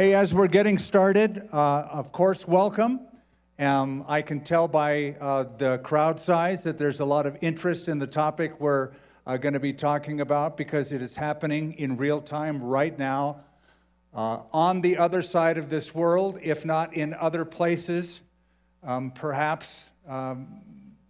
Hey, as we're getting started, of course, welcome. I can tell by the crowd size that there's a lot of interest in the topic we're going to be talking about because it is happening in real time right now on the other side of this world, if not in other places, perhaps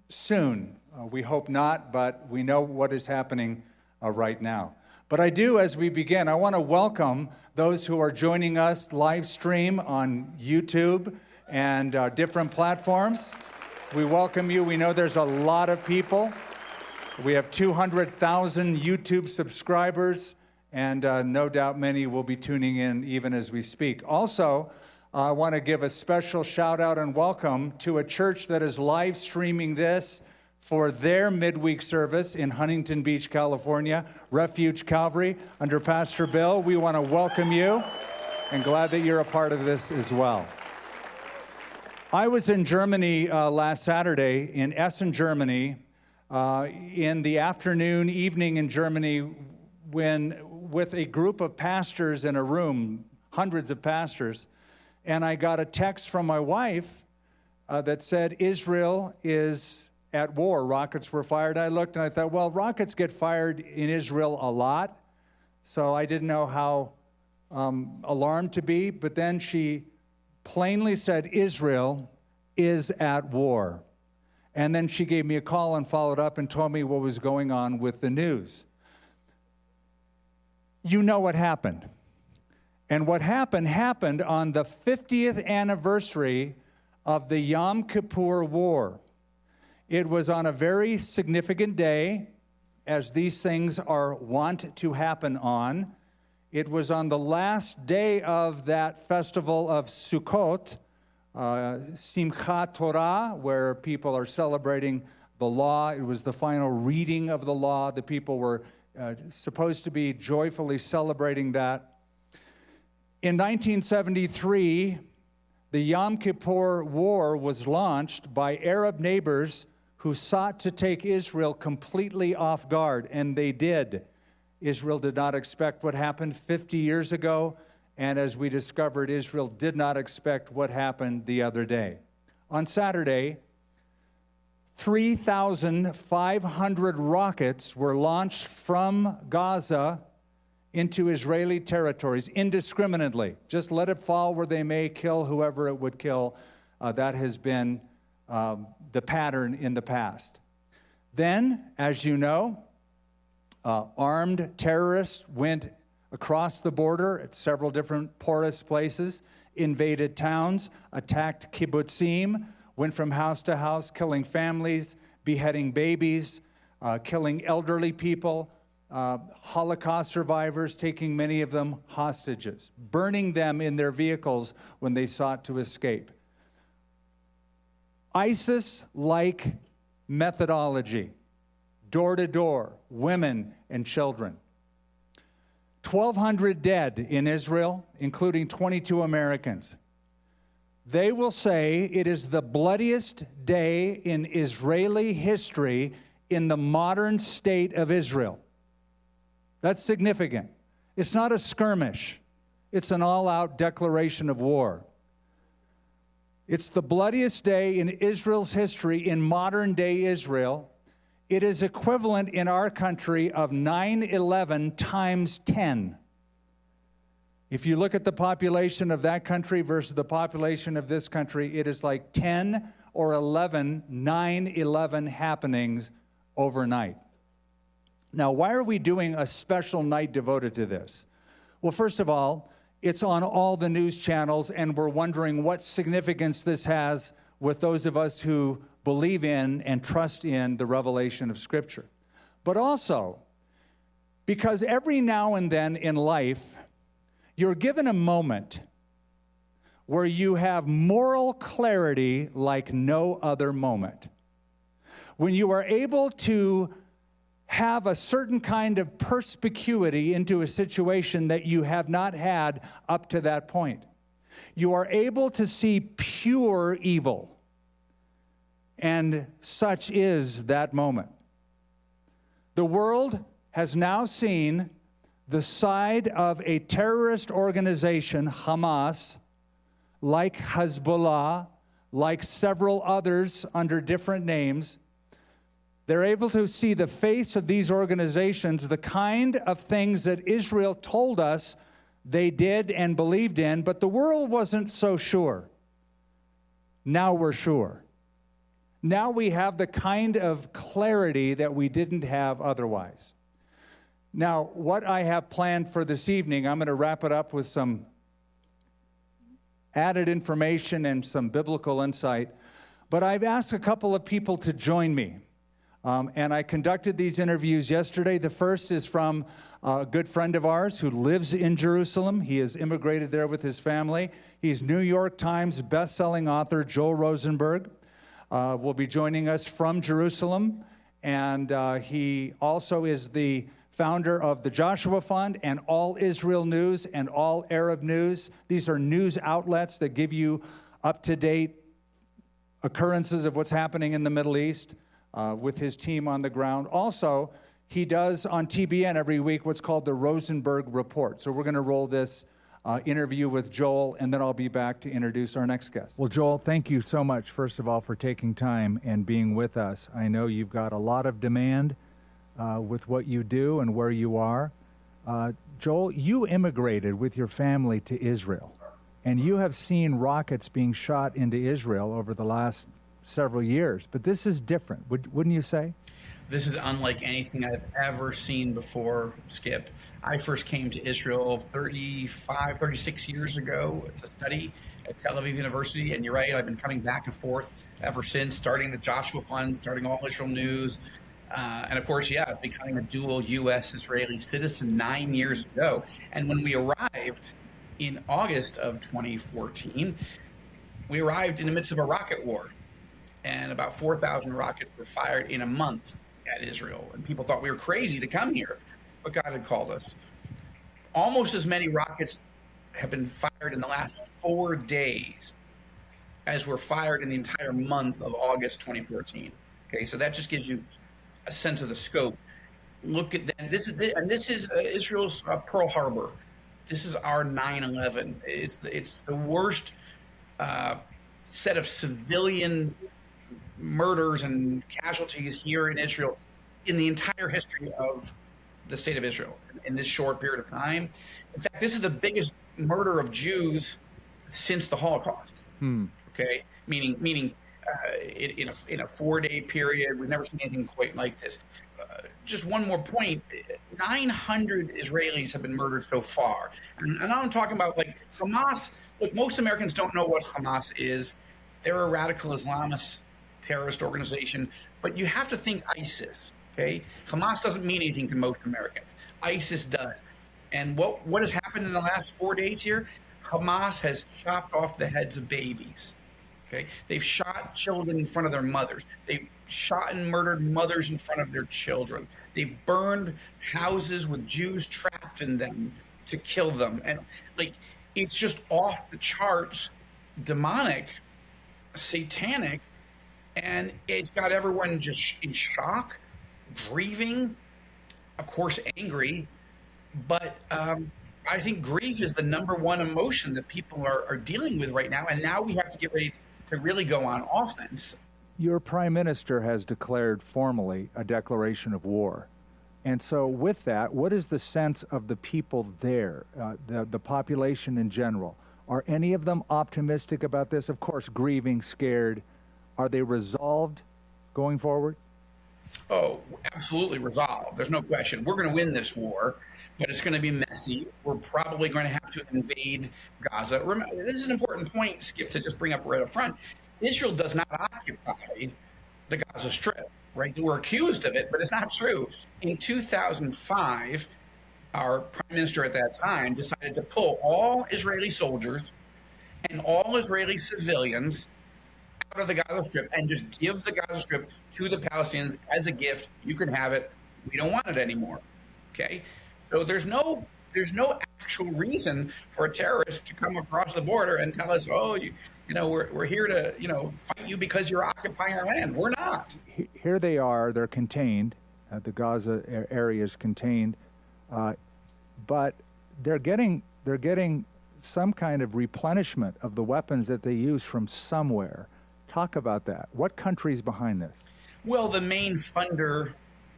soon. We hope not, but we know what is happening right now. But I do, as we begin, I want to welcome those who are joining us live stream on YouTube and different platforms. We welcome you. We know there's a lot of people. We have 200,000 YouTube subscribers, and no doubt many will be tuning in even as we speak. Also, I want to give a special shout out and welcome to a church that is live streaming this for their midweek service in Huntington Beach, California, Refuge Calvary, under Pastor Bill. We want to welcome you and glad that you're a part of this as well. I was in Germany last Saturday, in Essen, Germany, in the afternoon, evening in Germany, with a group of pastors in a room, hundreds of pastors, and I got a text from my wife that said Israel is at war. Rockets were fired. I looked and I thought, well, rockets get fired in Israel a lot, so I didn't know how alarmed to be. But then she plainly said Israel is at war. And then she gave me a call and followed up and told me what was going on with the news. You know what happened. And what happened on the 50th anniversary of the Yom Kippur War. It was on a very significant day, as these things are wont to happen on. It was on the last day of that festival of Sukkot, Simchat Torah, where people are celebrating the law. It was the final reading of the law. The people were supposed to be joyfully celebrating that. In 1973, the Yom Kippur War was launched by Arab neighbors who sought to take Israel completely off guard, and they did. Israel did not expect what happened 50 years ago, and as we discovered, Israel did not expect what happened the other day. On Saturday, 3,500 rockets were launched from Gaza into Israeli territories indiscriminately. Just let it fall where they may, kill whoever it would kill. That has been the pattern in the past. Then, as you know, armed terrorists went across the border at several different porous places, invaded towns, attacked kibbutzim, went from house to house, killing families, beheading babies, killing elderly people, Holocaust survivors, taking many of them hostages, burning them in their vehicles when they sought to escape. ISIS-like methodology, door-to-door, women and children. 1,200 dead in Israel, including 22 Americans. They will say it is the bloodiest day in Israeli history in the modern state of Israel. That's significant. It's not a skirmish. It's an all-out declaration of war. It's the bloodiest day in Israel's history, in modern-day Israel. It is equivalent in our country of 9/11 times 10. If you look at the population of that country versus the population of this country, it is like 10 or 11 9/11 happenings overnight. Now, why are we doing a special night devoted to this? Well, first of all, it's on all the news channels, and we're wondering what significance this has with those of us who believe in and trust in the revelation of Scripture. But also, because every now and then in life, you're given a moment where you have moral clarity like no other moment. When you are able to have a certain kind of perspicuity into a situation that you have not had up to that point. You are able to see pure evil, and such is that moment. The world has now seen the side of a terrorist organization, Hamas, like Hezbollah, like several others under different names. They're able to see the face of these organizations, the kind of things that Israel told us they did and believed in, but the world wasn't so sure. Now we're sure. Now we have the kind of clarity that we didn't have otherwise. Now, what I have planned for this evening, I'm going to wrap it up with some added information and some biblical insight, but I've asked a couple of people to join me. And I conducted these interviews yesterday. The first is from a good friend of ours who lives in Jerusalem. He has immigrated there with his family. He's New York Times best-selling author Joel Rosenberg. Will be joining us from Jerusalem. And he also is the founder of the Joshua Fund and All Israel News and All Arab News. These are news outlets that give you up-to-date occurrences of what's happening in the Middle East. With his team on the ground. Also, he does on TBN every week what's called the Rosenberg Report. So we're going to roll this interview with Joel, and then I'll be back to introduce our next guest. Well, Joel, thank you so much, first of all, for taking time and being with us. I know you've got a lot of demand with what you do and where you are. Joel, you immigrated with your family to Israel, and you have seen rockets being shot into Israel over the last several years, but this is different, wouldn't you say? This is unlike anything I've ever seen before, Skip. I first came to Israel 36 years ago to study at Tel Aviv University, and you're right, I've been coming back and forth ever since, starting the Joshua Fund, starting All Israel News, and of course, becoming a dual U.S.-Israeli citizen 9 years ago. And when we arrived in August of 2014, we arrived in the midst of a rocket war. And about 4,000 rockets were fired in a month at Israel. And people thought we were crazy to come here, but God had called us. Almost as many rockets have been fired in the last 4 days as were fired in the entire month of August 2014. Okay, so that just gives you a sense of the scope. Look at that. This is Israel's Pearl Harbor. This is our 9/11. It's the worst set of civilian murders and casualties here in Israel in the entire history of the state of Israel in this short period of time. In fact, this is the biggest murder of Jews since the Holocaust. Okay, meaning in a 4-day period, we've never seen anything quite like this. Just one more point: 900 Israelis have been murdered so far, and I'm talking about like Hamas. Look, most Americans don't know what Hamas is. They're a radical Islamist terrorist organization, but you have to think ISIS, okay? Hamas doesn't mean anything to most Americans. ISIS does. And what has happened in the last 4 days here? Hamas has chopped off the heads of babies, okay? They've shot children in front of their mothers. They've shot and murdered mothers in front of their children. They've burned houses with Jews trapped in them to kill them. And like, it's just off the charts, demonic, satanic, and it's got everyone just in shock, grieving, of course, angry. But I think grief is the number one emotion that people are dealing with right now. And now we have to get ready to really go on offense. Your prime minister has declared formally a declaration of war. And so with that, what is the sense of the people there, the population in general? Are any of them optimistic about this? Of course, grieving, scared. Are they resolved going forward? Oh, absolutely resolved. There's no question. We're going to win this war, but it's going to be messy. We're probably going to have to invade Gaza. Remember, this is an important point, Skip, to just bring up right up front. Israel does not occupy the Gaza Strip, right? We're accused of it, but it's not true. In 2005, our prime minister at that time decided to pull all Israeli soldiers and all Israeli civilians out of the Gaza Strip and just give the Gaza Strip to the Palestinians as a gift. You can have it. We don't want it anymore. Okay? So there's no actual reason for a terrorist to come across the border and tell us, oh, we're here to, fight you because you're occupying our land. We're not. Here they are. They're contained. The Gaza area is contained. but they're getting some kind of replenishment of the weapons that they use from somewhere. Talk about that. What country's behind this? Well, the main funder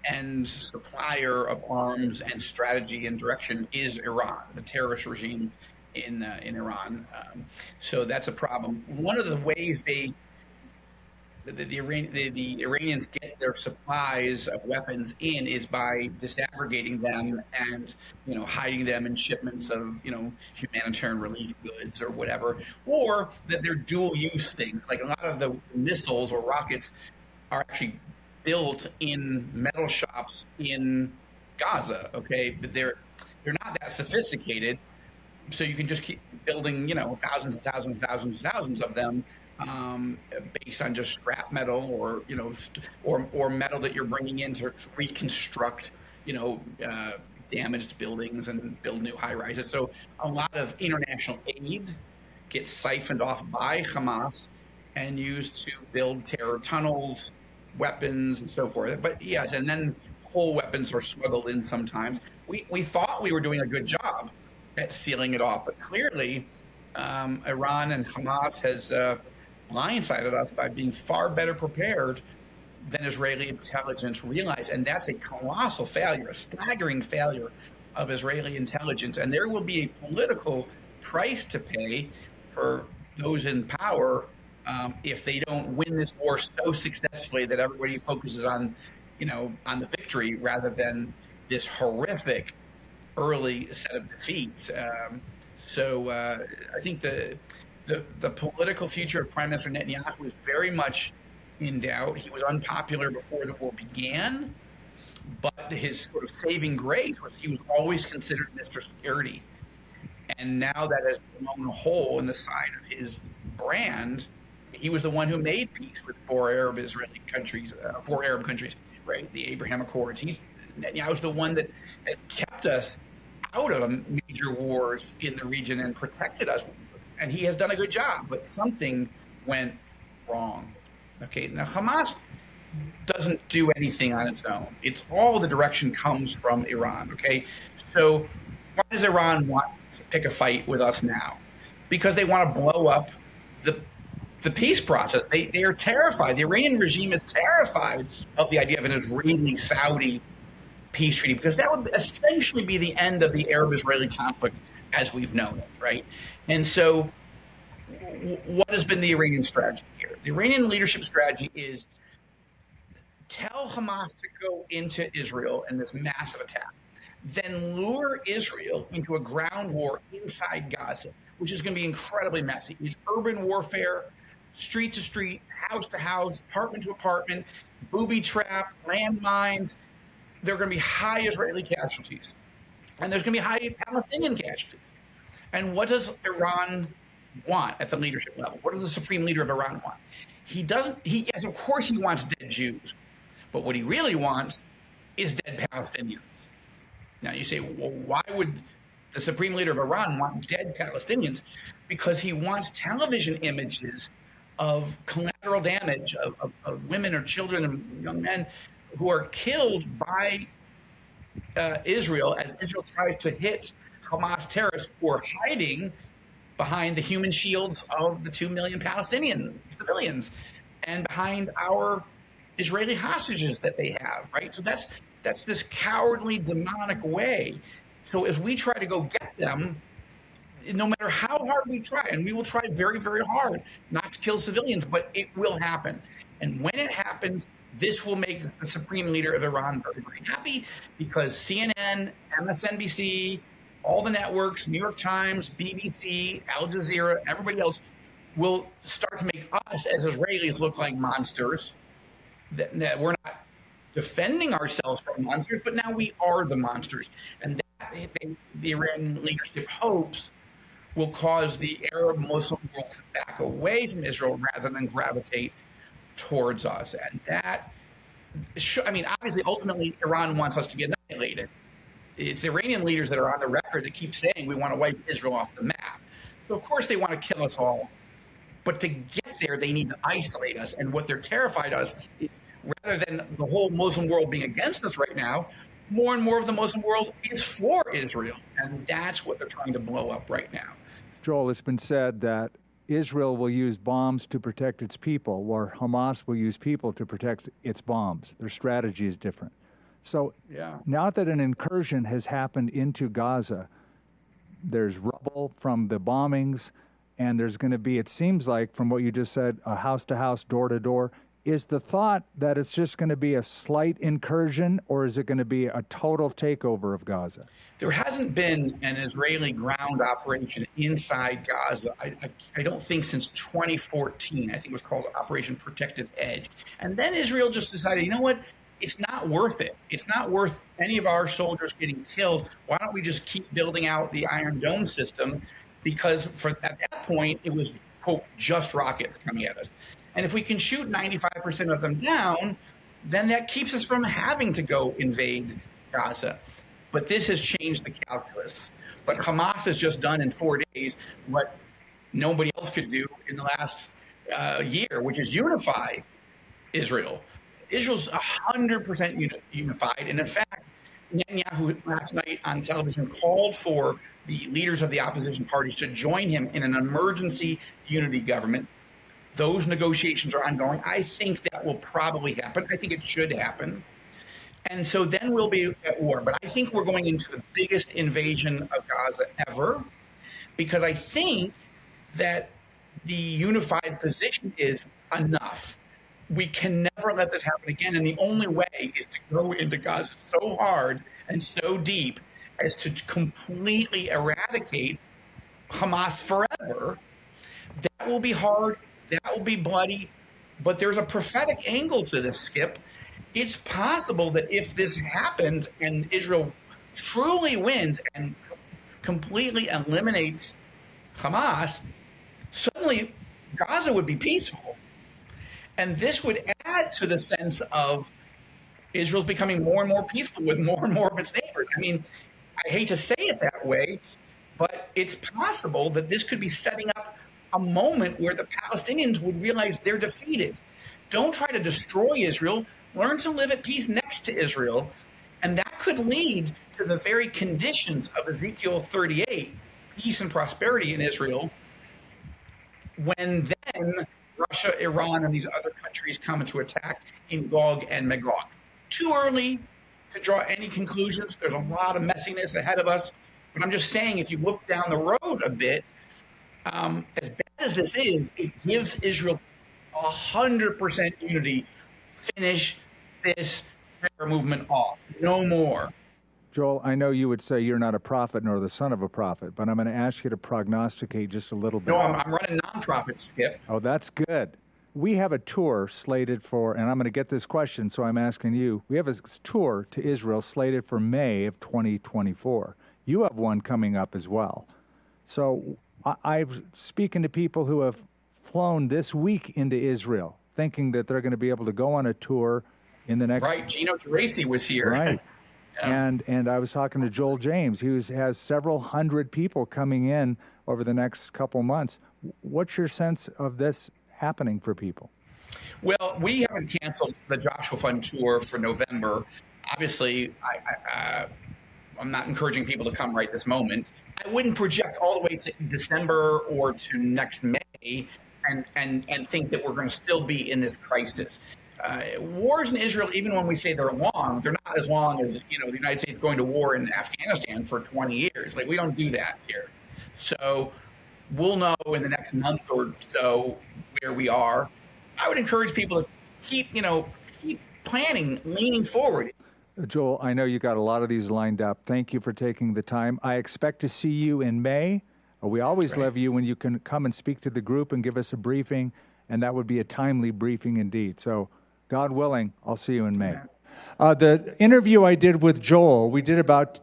and supplier of arms and strategy and direction is Iran, the terrorist regime in Iran. So that's a problem. One of the ways the Iranians get their supplies of weapons in is by disaggregating them and hiding them in shipments of humanitarian relief goods or whatever, or that they're dual use things. Like a lot of the missiles or rockets are actually built in metal shops in Gaza. Okay, but they're not that sophisticated, so you can just keep building thousands and thousands and thousands and thousands of them. Based on just scrap metal or metal that you're bringing in to reconstruct, damaged buildings and build new high rises. So a lot of international aid gets siphoned off by Hamas and used to build terror tunnels, weapons, and so forth. But yes, and then whole weapons are smuggled in sometimes. We thought we were doing a good job at sealing it off, but clearly Iran and Hamas has blindsided us by being far better prepared than Israeli intelligence realized. And that's a colossal failure, a staggering failure of Israeli intelligence. And there will be a political price to pay for those in power if they don't win this war so successfully that everybody focuses on the victory rather than this horrific early set of defeats. So I think the political future of Prime Minister Netanyahu was very much in doubt. He was unpopular before the war began, but his sort of saving grace was he was always considered Mr. Security. And now that has blown a hole in the side of his brand. He was the one who made peace with four Arab countries, right? The Abraham Accords. Netanyahu's the one that has kept us out of major wars in the region and protected us. And he has done a good job, but something went wrong. Okay, now Hamas doesn't do anything on its own. It's all the direction comes from Iran. Okay, so why does Iran want to pick a fight with us now? Because they want to blow up the peace process. They are terrified. The Iranian regime is terrified of the idea of an Israeli-Saudi peace treaty, because that would essentially be the end of the Arab-Israeli conflict as we've known it, right? And so what has been the Iranian strategy here? The Iranian leadership strategy is tell Hamas to go into Israel in this massive attack, then lure Israel into a ground war inside Gaza, which is going to be incredibly messy. It's urban warfare, street to street, house to house, apartment to apartment, booby trap, landmines. There are going to be high Israeli casualties, and there's going to be high Palestinian casualties. And what does Iran want at the leadership level? What does the supreme leader of Iran want? Yes, of course he wants dead Jews, but what he really wants is dead Palestinians. Now you say, well, why would the supreme leader of Iran want dead Palestinians? Because he wants television images of collateral damage of women or children and young men who are killed by Israel as Israel tries to hit Hamas terrorists who are hiding behind the human shields of the 2 million Palestinian civilians and behind our Israeli hostages that they have, right? So that's this cowardly, demonic way. So if we try to go get them, no matter how hard we try, and we will try very, very hard not to kill civilians, but it will happen. And when it happens, this will make the supreme leader of Iran very, very happy, because CNN, MSNBC, all the networks, New York Times, BBC, Al Jazeera, everybody else will start to make us as Israelis look like monsters, that we're not defending ourselves from monsters, but now we are the monsters. And that the Iranian leadership hopes will cause the Arab Muslim world to back away from Israel rather than gravitate towards us. And that, obviously, ultimately, Iran wants us to be annihilated. It's Iranian leaders that are on the record that keep saying we want to wipe Israel off the map. So, of course, they want to kill us all. But to get there, they need to isolate us. And what they're terrified of is, rather than the whole Muslim world being against us right now, more and more of the Muslim world is for Israel. And that's what they're trying to blow up right now. Joel, it's been said that Israel will use bombs to protect its people, while Hamas will use people to protect its bombs. Their strategy is different. So now that an incursion has happened into Gaza, there's rubble from the bombings, and there's going to be, it seems like, from what you just said, a house-to-house, door-to-door. Is the thought that it's just going to be a slight incursion, or is it going to be a total takeover of Gaza? There hasn't been an Israeli ground operation inside Gaza, I don't think, since 2014. I think it was called Operation Protective Edge. And then Israel just decided, you know what? It's not worth it. It's not worth any of our soldiers getting killed. Why don't we just keep building out the Iron Dome system? Because at that point, it was, quote, just rockets coming at us. And if we can shoot 95% of them down, then that keeps us from having to go invade Gaza. But this has changed the calculus. But Hamas has just done in 4 days what nobody else could do in the last year, which is unify Israel. Israel's 100% unified. And in fact, Netanyahu last night on television called for the leaders of the opposition parties to join him in an emergency unity government. Those negotiations are ongoing. I think that will probably happen. I think it should happen. And so then we'll be at war. But I think we're going into the biggest invasion of Gaza ever, because I think that the unified position is enough. We can never let this happen again. And the only way is to go into Gaza so hard and so deep as to completely eradicate Hamas forever. That will be hard. That will be bloody. But there's a prophetic angle to this, Skip. It's possible that if this happens and Israel truly wins and completely eliminates Hamas, suddenly Gaza would be peaceful. And this would add to the sense of Israel's becoming more and more peaceful with more and more of its neighbors. I mean, I hate to say it that way, but it's possible that this could be setting up a moment where the Palestinians would realize they're defeated. Don't try to destroy Israel. Learn to live at peace next to Israel. And that could lead to the very conditions of Ezekiel 38, peace and prosperity in Israel, when then Russia, Iran, and these other countries come into attack in Gog and Magog. Too early to draw any conclusions. There's a lot of messiness ahead of us. But I'm just saying, if you look down the road a bit, as bad as this is, it gives Israel 100% unity. Finish this terror movement off. No more. Joel, I know you would say you're not a prophet nor the son of a prophet, but I'm going to ask you to prognosticate just a little bit. No, I'm running nonprofit, Skip. Oh, that's good. We have a tour slated for, and I'm going to get this question, so I'm asking you. We have a tour to Israel slated for May of 2024. You have one coming up as well. So I've speaking to people who have flown this week into Israel, thinking that they're going to be able to go on a tour in the next... Right, Gino Geraci was here. Right. Yeah. And I was talking to Joel James. He has several hundred people coming in over the next couple months. What's your sense of this happening for people? Well, we haven't canceled the Joshua Fund tour for November. Obviously, I'm not encouraging people to come right this moment. I wouldn't project all the way to December or to next May and think that we're going to still be in this crisis. Wars in Israel, even when we say they're long, they're not as long as, the United States going to war in Afghanistan for 20 years. Like, we don't do that here. So we'll know in the next month or so where we are. I would encourage people to keep planning, leaning forward. Joel, I know you got a lot of these lined up. Thank you for taking the time. I expect to see you in May. We always love you when you can come and speak to the group and give us a briefing, and that would be a timely briefing indeed. So, God willing, I'll see you in May. The interview I did with Joel, we did about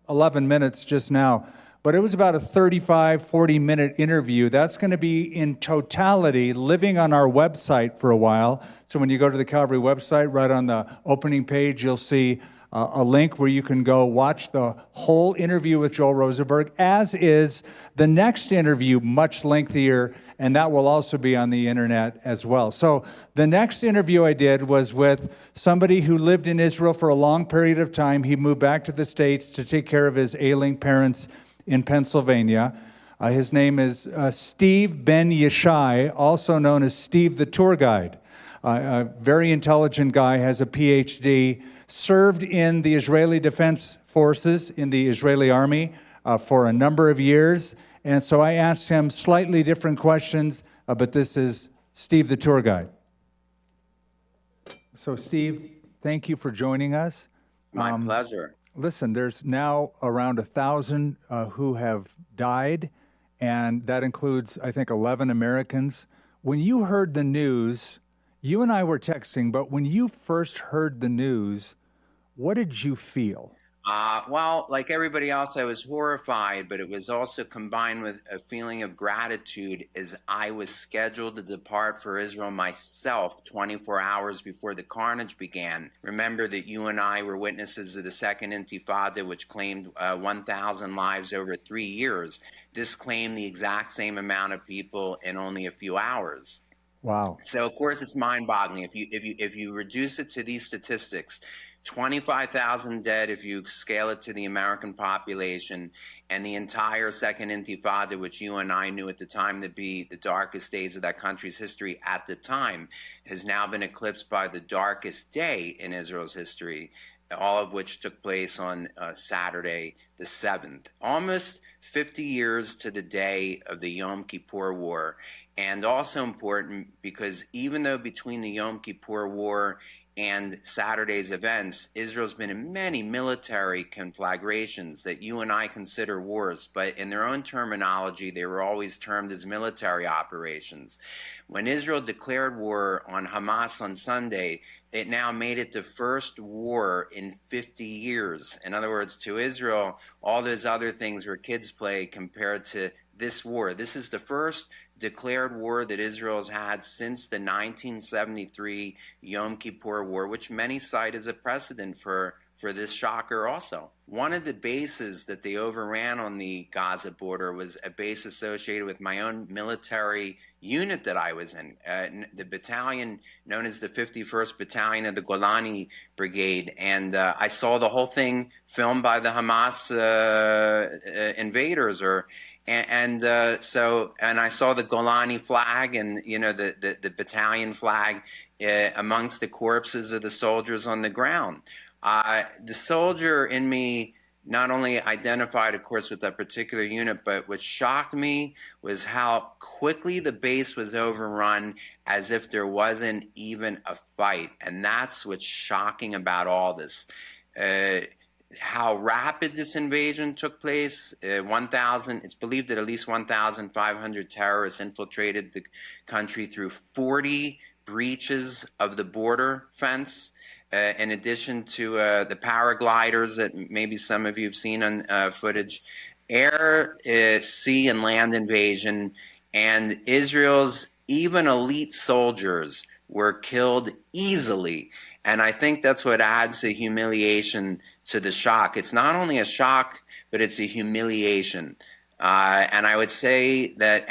11 minutes just now, but it was about a 40-minute interview. That's going to be in totality living on our website for a while. So when you go to the Calvary website, right on the opening page, you'll see a link where you can go watch the whole interview with Joel Rosenberg, as is the next interview, much lengthier, and that will also be on the internet as well. So the next interview I did was with somebody who lived in Israel for a long period of time. He moved back to the States to take care of his ailing parents in Pennsylvania. His name is Steve Ben Yeshai, also known as Steve the Tour Guide. A very intelligent guy, has a PhD, served in the Israeli Defense Forces in the Israeli Army for a number of years. And so I asked him slightly different questions, but this is Steve the Tour Guide. So Steve, thank you for joining us. My pleasure. Listen, there's now around 1,000 who have died, and that includes, I think, 11 Americans. When you heard the news, you and I were texting, but when you first heard the news, what did you feel? Well, like everybody else, I was horrified, but it was also combined with a feeling of gratitude as I was scheduled to depart for Israel myself 24 hours before the carnage began. Remember that you and I were witnesses of the Second Intifada, which claimed 1,000 lives over 3 years. This claimed the exact same amount of people in only a few hours. Wow. So, of course, it's mind-boggling. If you reduce it to these statistics, 25,000 dead if you scale it to the American population, and the entire Second Intifada, which you and I knew at the time to be the darkest days of that country's history at the time, has now been eclipsed by the darkest day in Israel's history, all of which took place on Saturday the 7th. Almost 50 years to the day of the Yom Kippur War. And also important because even though between the Yom Kippur War and Saturday's events, Israel's been in many military conflagrations that you and I consider wars, but in their own terminology, they were always termed as military operations. When Israel declared war on Hamas on Sunday, it now made it the first war in 50 years. In other words, to Israel, all those other things were kids' play compared to this war. This is the first declared war that Israel has had since the 1973 Yom Kippur War, which many cite as a precedent for this shocker also. One of the bases that they overran on the Gaza border was a base associated with my own military unit that I was in, the battalion known as the 51st Battalion of the Golani Brigade. And I saw the whole thing filmed by the Hamas invaders, and I saw the Golani flag and the battalion flag amongst the corpses of the soldiers on the ground. The soldier in me not only identified, of course, with that particular unit, but what shocked me was how quickly the base was overrun as if there wasn't even a fight. And that's what's shocking about all this. How rapid this invasion took place. It's believed that at least 1,500 terrorists infiltrated the country through 40 breaches of the border fence. In addition to the paragliders that maybe some of you have seen on footage, air, sea, and land invasion, and Israel's even elite soldiers were killed easily. And I think that's what adds the humiliation to the shock. It's not only a shock, but it's a humiliation. And I would say that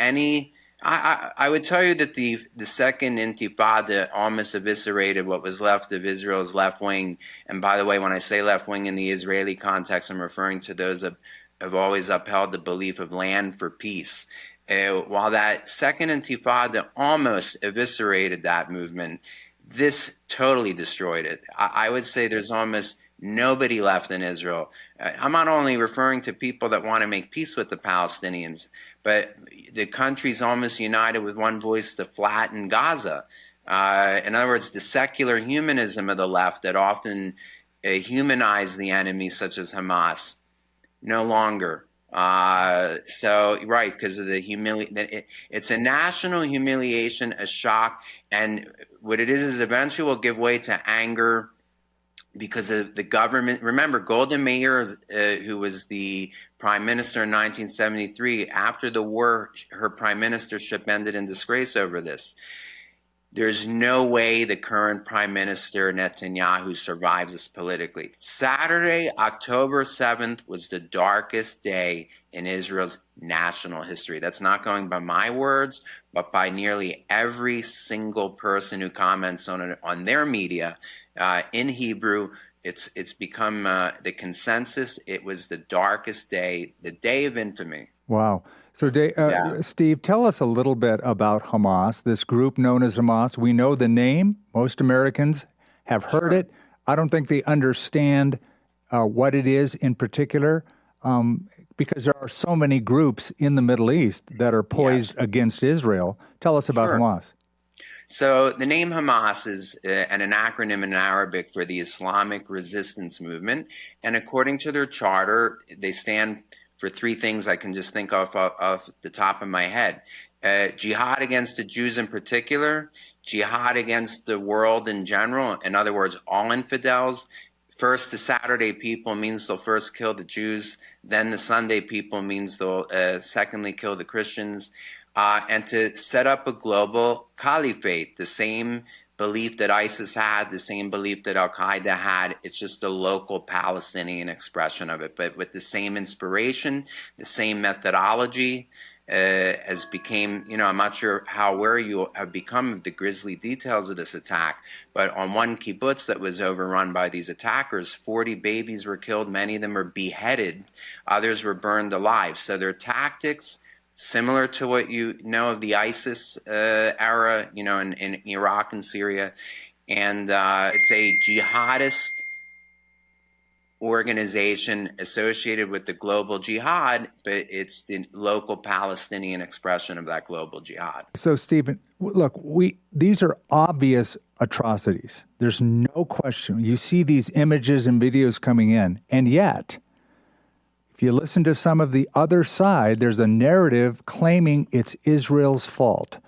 I would tell you that the Second Intifada almost eviscerated what was left of Israel's left wing. And by the way, when I say left wing in the Israeli context, I'm referring to those that have always upheld the belief of land for peace. While that Second Intifada almost eviscerated that movement, this totally destroyed it. I would say there's almost nobody left in Israel. I'm not only referring to people that want to make peace with the Palestinians, but the country's almost united with one voice to flatten Gaza. In other words, the secular humanism of the left that often humanized the enemy, such as Hamas, no longer. Because of the it's a national humiliation, a shock, and what it is eventually will give way to anger because of the government. Remember, Golda Meir, who was the prime minister in 1973, after the war, her prime ministership ended in disgrace over this. There's no way the current Prime Minister Netanyahu survives this politically. Saturday, October 7th, was the darkest day in Israel's national history. That's not going by my words, but by nearly every single person who comments on it on their media in Hebrew. It's become the consensus. It was the darkest day, the day of infamy. Wow. So, Steve, tell us a little bit about Hamas, this group known as Hamas. We know the name. Most Americans have heard it. I don't think they understand what it is in particular, because there are so many groups in the Middle East that are poised against Israel. Tell us about Hamas. So the name Hamas is an acronym in Arabic for the Islamic Resistance Movement. And according to their charter, they stand for three things I can just think of off the top of my head. Jihad against the Jews in particular, jihad against the world in general. In other words, all infidels. First, the Saturday people means they'll first kill the Jews. Then the Sunday people means they'll secondly kill the Christians. And to set up a global caliphate, the same belief that ISIS had, the same belief that Al-Qaeda had. It's just a local Palestinian expression of it, but with the same inspiration, the same methodology, as became, I'm not sure how aware you have become of the grisly details of this attack, but on one kibbutz that was overrun by these attackers, 40 babies were killed, many of them were beheaded, others were burned alive. So their tactics, similar to what you know of the ISIS era, in Iraq and Syria. And it's a jihadist organization associated with the global jihad, but it's the local Palestinian expression of that global jihad. So, Stephen, look, these are obvious atrocities. There's no question. You see these images and videos coming in, and yet, if you listen to some of the other side, there's a narrative claiming it's Israel's fault.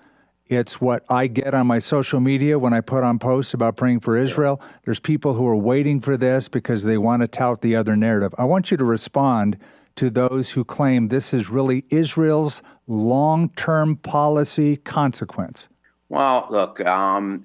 It's what I get on my social media when I put on posts about praying for Israel. There's people who are waiting for this because they want to tout the other narrative. I want you to respond to those who claim this is really Israel's long-term policy consequence. Well, look,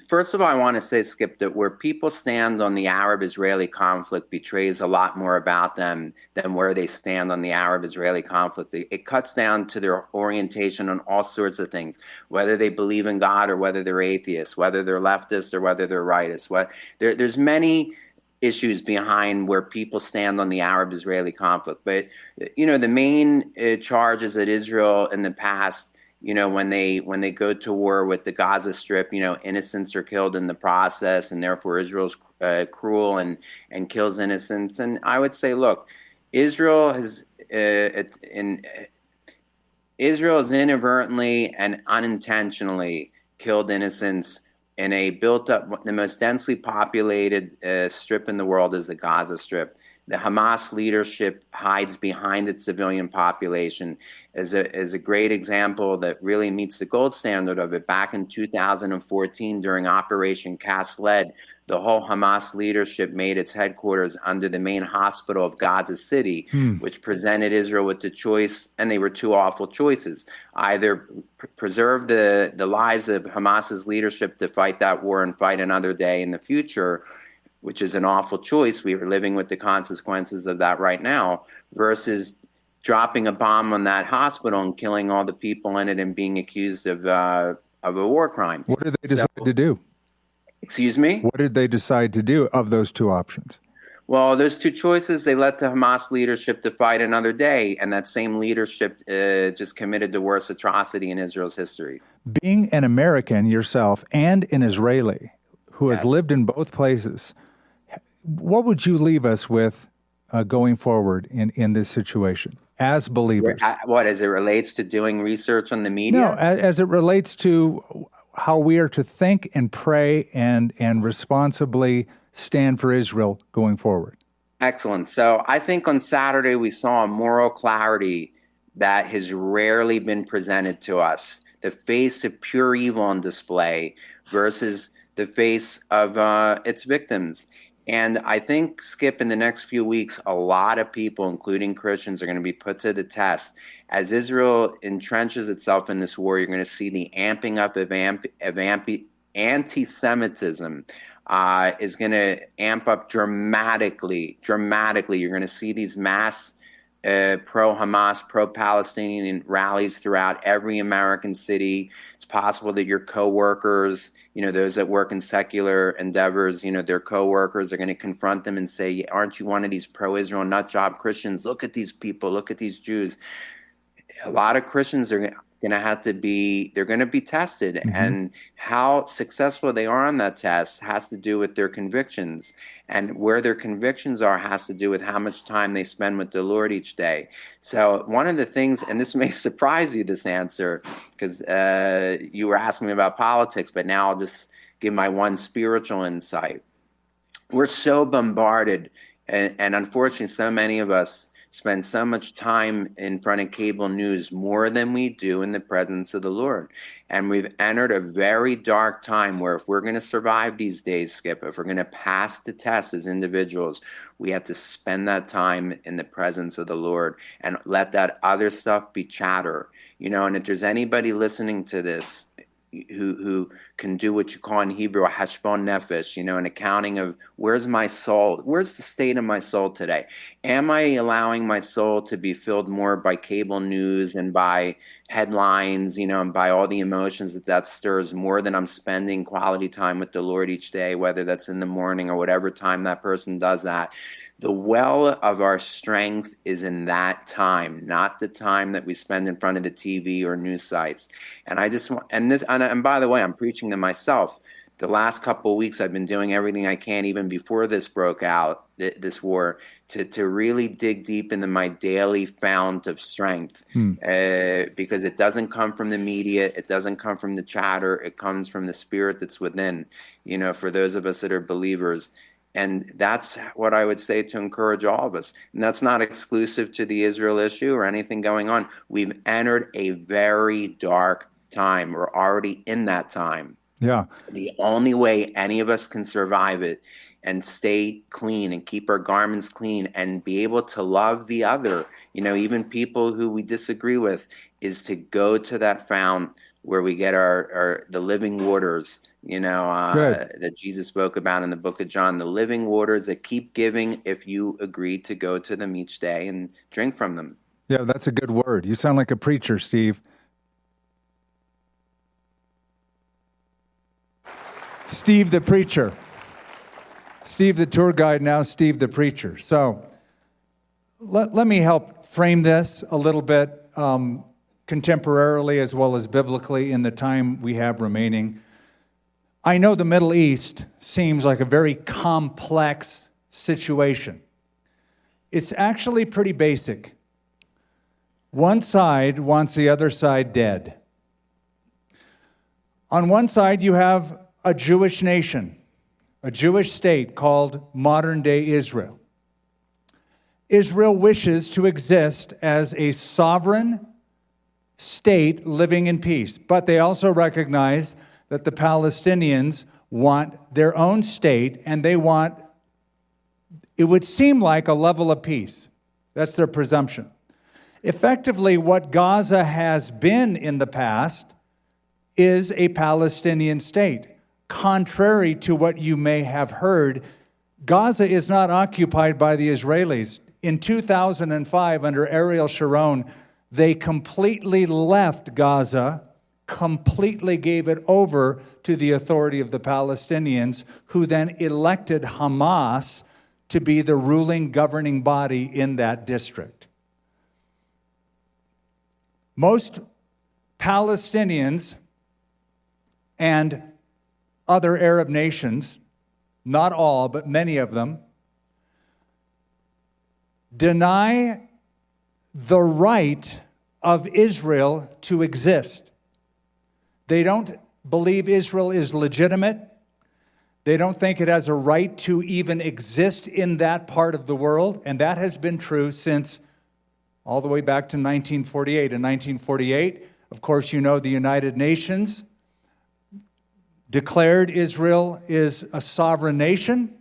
first of all, I want to say, Skip, that where people stand on the Arab-Israeli conflict betrays a lot more about them than where they stand on the Arab-Israeli conflict. It cuts down to their orientation on all sorts of things, whether they believe in God or whether they're atheists, whether they're leftist or whether they're rightist. There's many issues behind where people stand on the Arab-Israeli conflict. But, the main charge is that Israel in the past, when they go to war with the Gaza Strip, innocents are killed in the process, and therefore Israel's cruel and kills innocents. And I would say, look, Israel has inadvertently and unintentionally killed innocents in a built-up, the most densely populated strip in the world is the Gaza Strip. The Hamas leadership hides behind its civilian population as a great example that really meets the gold standard of it. Back in 2014, during Operation Cast Lead, the whole Hamas leadership made its headquarters under the main hospital of Gaza City, which presented Israel with the choice, and they were two awful choices. Either preserve the lives of Hamas's leadership to fight that war and fight another day in the future, which is an awful choice. We are living with the consequences of that right now, versus dropping a bomb on that hospital and killing all the people in it and being accused of a war crime. What did they decide to do? Excuse me? What did they decide to do of those two options? Well, there's two choices. They let the Hamas leadership to fight another day, and that same leadership just committed the worst atrocity in Israel's history. Being an American yourself and an Israeli who has lived in both places, what would you leave us with going forward in this situation as believers? What, as it relates to doing research on the media? No, as it relates to how we are to think and pray and responsibly stand for Israel going forward. Excellent. So I think on Saturday we saw a moral clarity that has rarely been presented to us. The face of pure evil on display versus the face of its victims. And I think, Skip, in the next few weeks, a lot of people, including Christians, are going to be put to the test. As Israel entrenches itself in this war, you're going to see the amping up of anti-Semitism is going to amp up dramatically. You're going to see these mass pro-Hamas, pro-Palestinian rallies throughout every American city. It's possible that your coworkers, those that work in secular endeavors, their coworkers are going to confront them and say, aren't you one of these pro-Israel nut job Christians? Look at these people. Look at these Jews. A lot of Christians are going to have to be, they're going to be tested. Mm-hmm. And how successful they are on that test has to do with their convictions. And where their convictions are has to do with how much time they spend with the Lord each day. So one of the things, and this may surprise you, this answer, because you were asking me about politics, but now I'll just give my one spiritual insight. We're so bombarded, and unfortunately, so many of us spend so much time in front of cable news, more than we do in the presence of the Lord. And we've entered a very dark time where if we're going to survive these days, Skip, if we're going to pass the test as individuals, we have to spend that time in the presence of the Lord and let that other stuff be chatter. And if there's anybody listening to this who can do what you call in Hebrew a hashbon nefesh, an accounting of where's my soul, where's the state of my soul today? Am I allowing my soul to be filled more by cable news and by headlines, and by all the emotions that stirs, more than I'm spending quality time with the Lord each day, whether that's in the morning or whatever time that person does that? The well of our strength is in that time, not the time that we spend in front of the TV or news sites. And I just want, and by the way, I'm preaching to myself. The last couple of weeks, I've been doing everything I can, even before this broke out, this war, to really dig deep into my daily fount of strength, because it doesn't come from the media, it doesn't come from the chatter, it comes from the spirit that's within. For those of us that are believers. And that's what I would say to encourage all of us. And that's not exclusive to the Israel issue or anything going on. We've entered a very dark time. We're already in that time. Yeah. The only way any of us can survive it and stay clean and keep our garments clean and be able to love the other, even people who we disagree with, is to go to that fount where we get the living waters, that Jesus spoke about in the book of John, the living waters that keep giving if you agree to go to them each day and drink from them. Yeah, that's a good word. You sound like a preacher, Steve. Steve the preacher. Steve the tour guide, now Steve the preacher. So let me help frame this a little bit contemporarily as well as biblically in the time we have remaining. I know the Middle East seems like a very complex situation. It's actually pretty basic. One side wants the other side dead. On one side, you have a Jewish nation, a Jewish state called modern-day Israel. Israel wishes to exist as a sovereign state living in peace, but they also recognize that the Palestinians want their own state, and they want, it would seem like, a level of peace. That's their presumption. Effectively, what Gaza has been in the past is a Palestinian state. Contrary to what you may have heard, Gaza is not occupied by the Israelis. In 2005, under Ariel Sharon, they completely left Gaza, completely gave it over to the authority of the Palestinians, who then elected Hamas to be the ruling governing body in that district. Most Palestinians and other Arab nations, not all, but many of them, deny the right of Israel to exist. They don't believe Israel is legitimate. They don't think it has a right to even exist in that part of the world, and that has been true since all the way back to 1948. In 1948, of course, the United Nations declared Israel is a sovereign nation.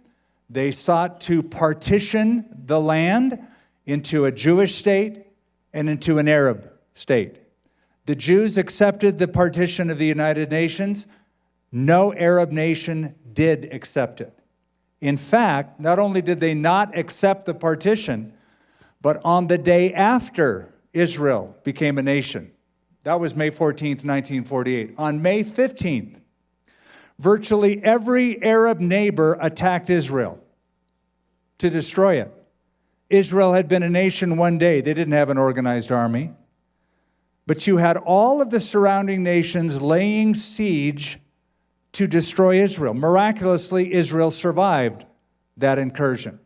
They sought to partition the land into a Jewish state and into an Arab state. The Jews accepted the partition of the United Nations. No Arab nation did accept it. In fact, not only did they not accept the partition, but on the day after Israel became a nation, that was May 14th, 1948. On May 15th, virtually every Arab neighbor attacked Israel to destroy it. Israel had been a nation one day. They didn't have an organized army. But you had all of the surrounding nations laying siege to destroy Israel. Miraculously, Israel survived that incursion.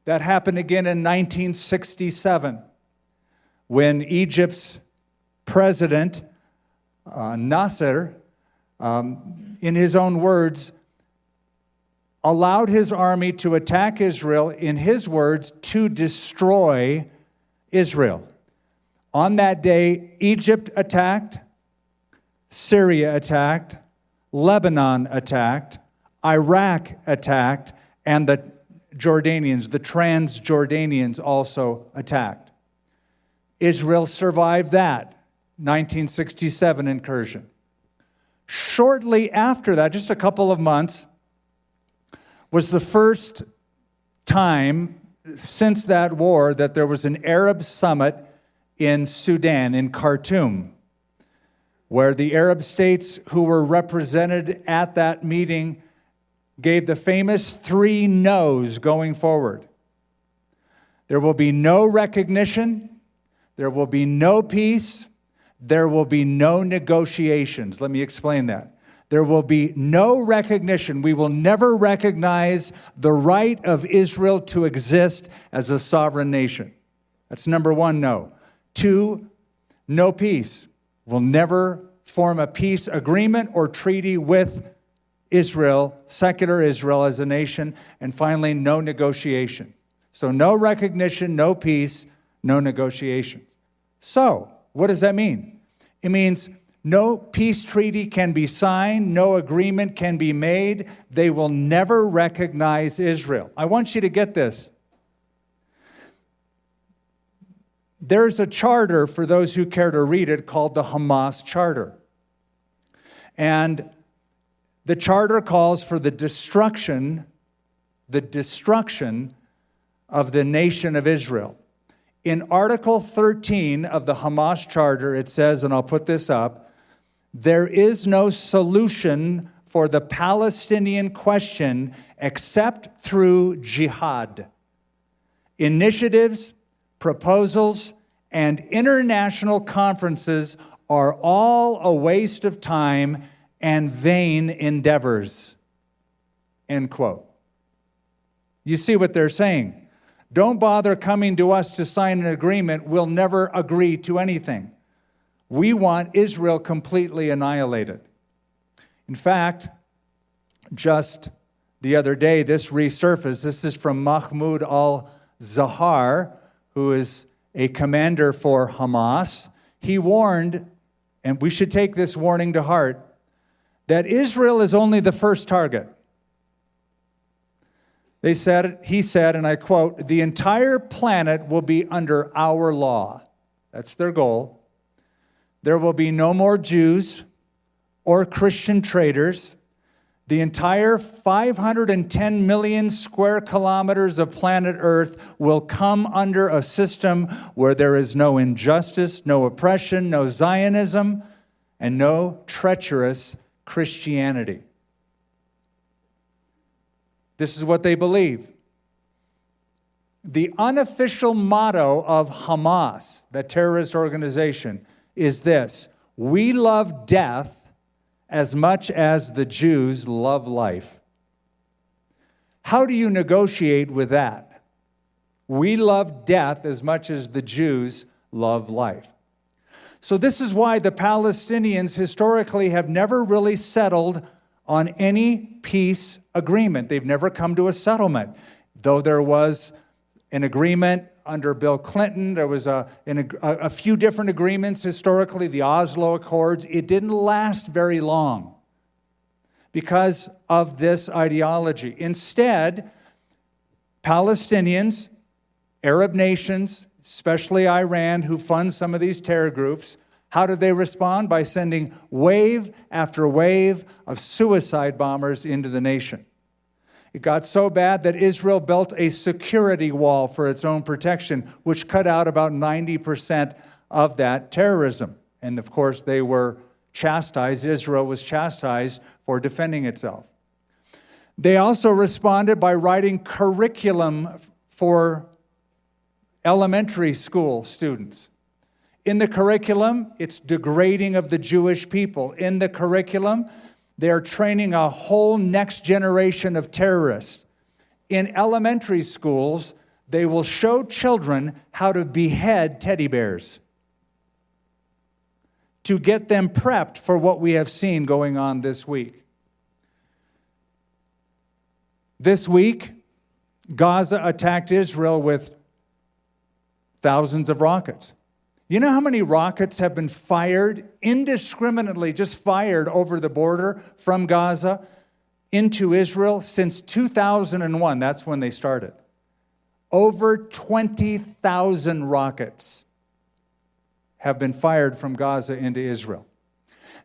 That happened again in 1967 when Egypt's president, Nasser, in his own words, allowed his army to attack Israel, in his words, to destroy Israel. On that day, Egypt attacked, Syria attacked, Lebanon attacked, Iraq attacked, and the Jordanians, the Transjordanians also attacked. Israel survived that 1967 incursion. Shortly after that, just a couple of months, was the first time since that war that there was an Arab summit in Sudan, in Khartoum, where the Arab states who were represented at that meeting gave the famous 3 no's going forward. There will be no recognition, there will be no peace, there will be no negotiations. Let me explain that. There will be no recognition. We will never recognize the right of Israel to exist as a sovereign nation. That's number 1, no. 2, no peace. We'll never form a peace agreement or treaty with Israel, secular Israel as a nation. And finally, no negotiation. So no recognition, no peace, no negotiations. So, what does that mean? It means no peace treaty can be signed, no agreement can be made. They will never recognize Israel. I want you to get this. There's a charter, for those who care to read it, called the Hamas Charter. And the charter calls for the destruction of the nation of Israel. In Article 13 of the Hamas Charter, it says, and I'll put this up, there is no solution for the Palestinian question except through jihad. Initiatives, proposals, and international conferences are all a waste of time and vain endeavors. End quote. You see what they're saying? Don't bother coming to us to sign an agreement. We'll never agree to anything. We want Israel completely annihilated. In fact, just the other day, this resurfaced. This is from Mahmoud al-Zahar, who is a commander for Hamas. He warned, and we should take this warning to heart, that Israel is only the first target. He said, and I quote, the entire planet will be under our law. That's their goal. There will be no more Jews or Christian traitors. The entire 510 million square kilometers of planet Earth will come under a system where there is no injustice, no oppression, no Zionism, and no treacherous Christianity. This is what they believe. The unofficial motto of Hamas, the terrorist organization, is this: we love death as much as the Jews love life. How do you negotiate with that? We love death as much as the Jews love life. So this is why the Palestinians historically have never really settled on any peace agreement. They've never come to a settlement. Though there was an agreement under Bill Clinton, there was a few different agreements historically, the Oslo Accords. It didn't last very long because of this ideology. Instead, Palestinians, Arab nations, especially Iran, who funds some of these terror groups, How did they respond? By sending wave after wave of suicide bombers into the nation. It got so bad that Israel built a security wall for its own protection, which cut out about 90% of that terrorism. And of course, they were chastised. Israel was chastised for defending itself. They also responded by writing curriculum for elementary school students. In the curriculum, it's degrading of the Jewish people. In the curriculum, they're training a whole next generation of terrorists. In elementary schools, they will show children how to behead teddy bears to get them prepped for what we have seen going on this week. This week, Gaza attacked Israel with thousands of rockets. You know how many rockets have been fired indiscriminately, just fired over the border from Gaza into Israel since 2001? That's when they started. Over 20,000 rockets have been fired from Gaza into Israel.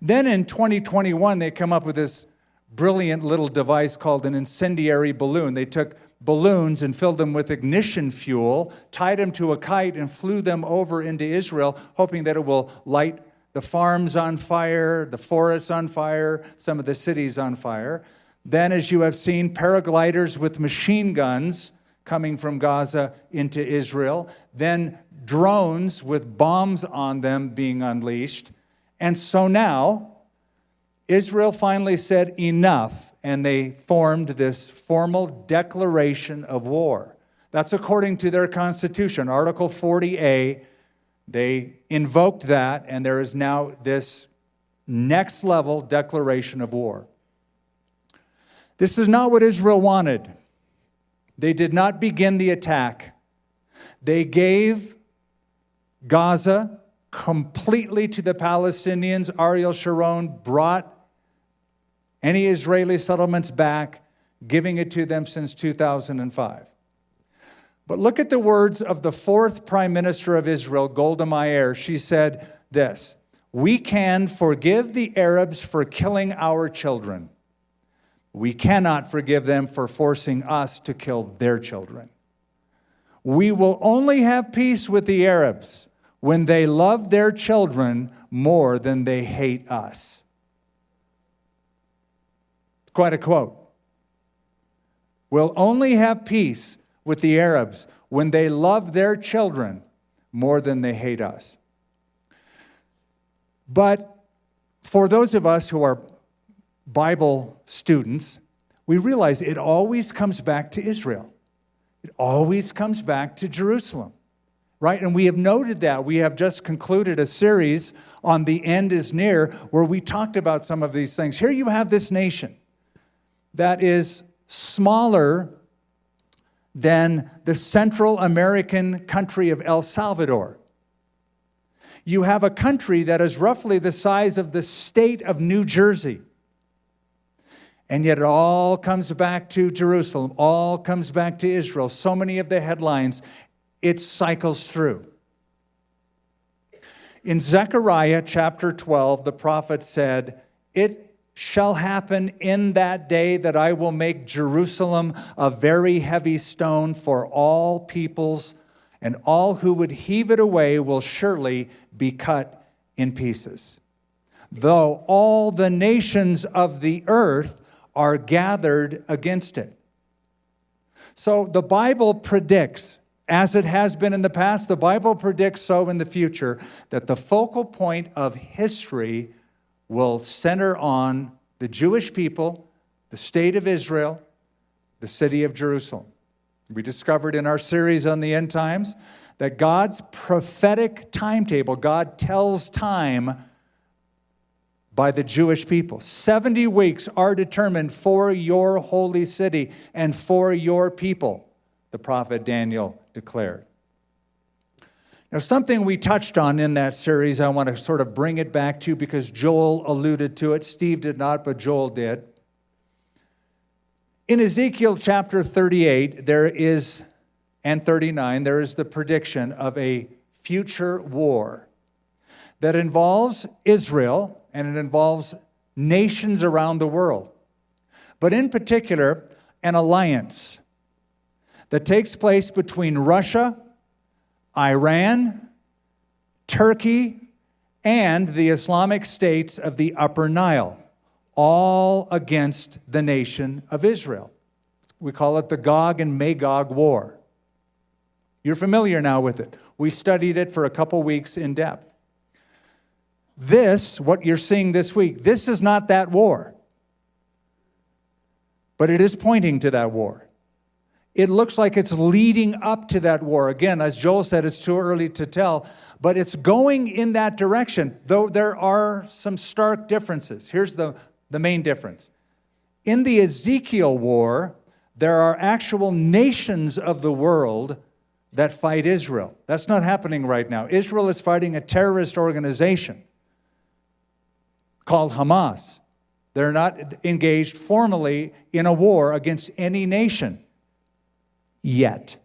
Then in 2021, they come up with this brilliant little device called an incendiary balloon. They took balloons and filled them with ignition fuel, tied them to a kite, and flew them over into Israel, hoping that it will light the farms on fire, the forests on fire, some of the cities on fire. Then, as you have seen, paragliders with machine guns coming from Gaza into Israel. Then drones with bombs on them being unleashed. And so now, Israel finally said enough, and they formed this formal declaration of war. That's according to their constitution, Article 40A. They invoked that, and there is now this next level declaration of war. This is not what Israel wanted. They did not begin the attack. They gave Gaza completely to the Palestinians. Ariel Sharon brought any Israeli settlements back, giving it to them since 2005. But look at the words of the fourth Prime Minister of Israel, Golda Meir. She said this: "We can forgive the Arabs for killing our children. We cannot forgive them for forcing us to kill their children. We will only have peace with the Arabs when they love their children more than they hate us." Quite a quote. We'll only have peace with the Arabs when they love their children more than they hate us. But for those of us who are Bible students, we realize it always comes back to Israel. It always comes back to Jerusalem, right? And we have noted that. We have just concluded a series on The End is Near, where we talked about some of these things. Here you have this nation that is smaller than the Central American country of El Salvador. You have a country that is roughly the size of the state of New Jersey. And yet it all comes back to Jerusalem, all comes back to Israel. So many of the headlines, it cycles through. In Zechariah chapter 12, the prophet said, "It shall happen in that day that I will make Jerusalem a very heavy stone for all peoples, and all who would heave it away will surely be cut in pieces. Though all the nations of the earth are gathered against it." So the Bible predicts, as it has been in the past, the Bible predicts so in the future, that the focal point of history will center on the Jewish people, the state of Israel, the city of Jerusalem. We discovered in our series on the end times that God's prophetic timetable, God tells time by the Jewish people. 70 weeks are determined for your holy city and for your people, the prophet Daniel declared. Now, something we touched on in that series, I want to sort of bring it back to because Joel alluded to it. Steve did not, but Joel did. In Ezekiel chapter 38, and 39, there is the prediction of a future war that involves Israel and it involves nations around the world. But in particular, an alliance that takes place between Russia, Iran, Turkey, and the Islamic states of the Upper Nile, all against the nation of Israel. We call it the Gog and Magog War. You're familiar now with it. We studied it for a couple weeks in depth. This, what you're seeing this week, this is not that war. But it is pointing to that war. It looks like it's leading up to that war. Again, as Joel said, it's too early to tell, but it's going in that direction, though there are some stark differences. Here's the main difference. In the Ezekiel war, there are actual nations of the world that fight Israel. That's not happening right now. Israel is fighting a terrorist organization called Hamas. They're not engaged formally in a war against any nation yet.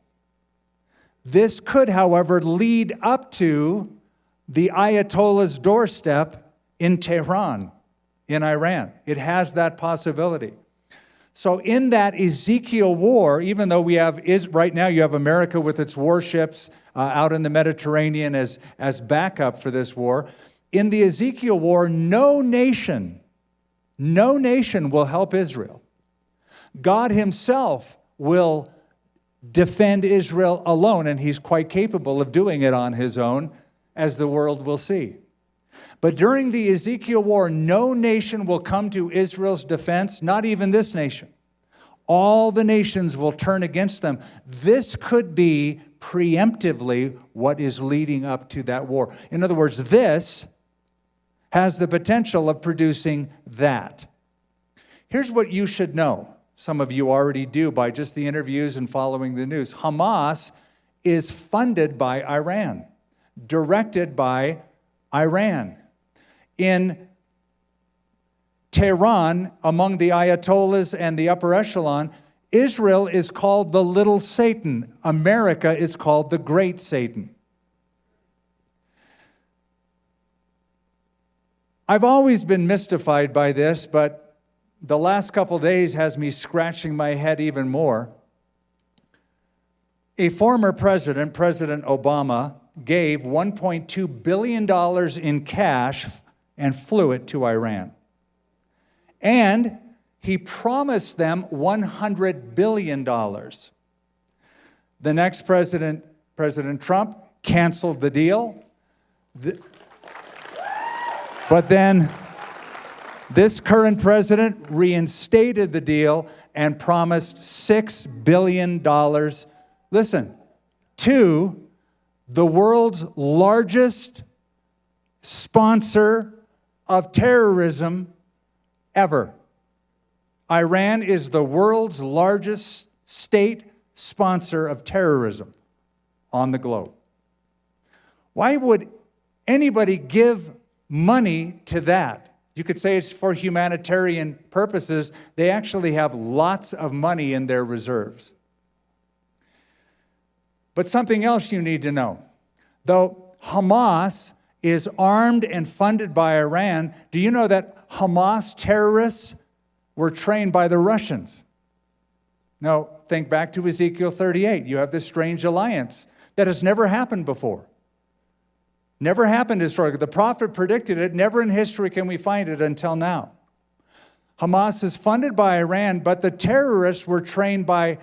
This could, however, lead up to the Ayatollah's doorstep in Tehran, in Iran. It has that possibility. So in that Ezekiel war, even though right now you have America with its warships out in the Mediterranean as backup for this war, in the Ezekiel war, no nation will help Israel. God himself will defend Israel alone, and he's quite capable of doing it on his own, as the world will see. But during the Ezekiel war, no nation will come to Israel's defense, not even this nation. All the nations will turn against them. This could be preemptively what is leading up to that war. In other words, this has the potential of producing that. Here's what you should know. Some of you already do by just the interviews and following the news. Hamas is funded by Iran, directed by Iran. In Tehran, among the Ayatollahs and the upper echelon, Israel is called the little Satan. America is called the great Satan. I've always been mystified by this, but the last couple days has me scratching my head even more. A former president, President Obama, gave $1.2 billion in cash and flew it to Iran. And he promised them $100 billion. The next president, President Trump, canceled the deal. But then this current president reinstated the deal and promised $6 billion, listen, to the world's largest sponsor of terrorism ever. Iran is the world's largest state sponsor of terrorism on the globe. Why would anybody give money to that? You could say it's for humanitarian purposes. They actually have lots of money in their reserves. But something else you need to know. Though Hamas is armed and funded by Iran, do you know that Hamas terrorists were trained by the Russians? Now, think back to Ezekiel 38. You have this strange alliance that has never happened before. Never happened historically. The prophet predicted it. Never in history can we find it until now. Hamas is funded by Iran, but the terrorists were trained by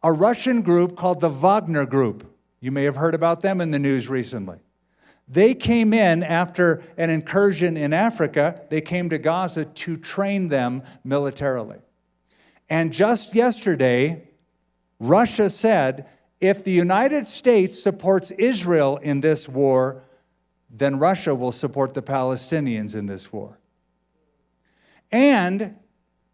a Russian group called the Wagner Group. You may have heard about them in the news recently. They came in after an incursion in Africa. They came to Gaza to train them militarily. And just yesterday, Russia said, if the United States supports Israel in this war, then Russia will support the Palestinians in this war. And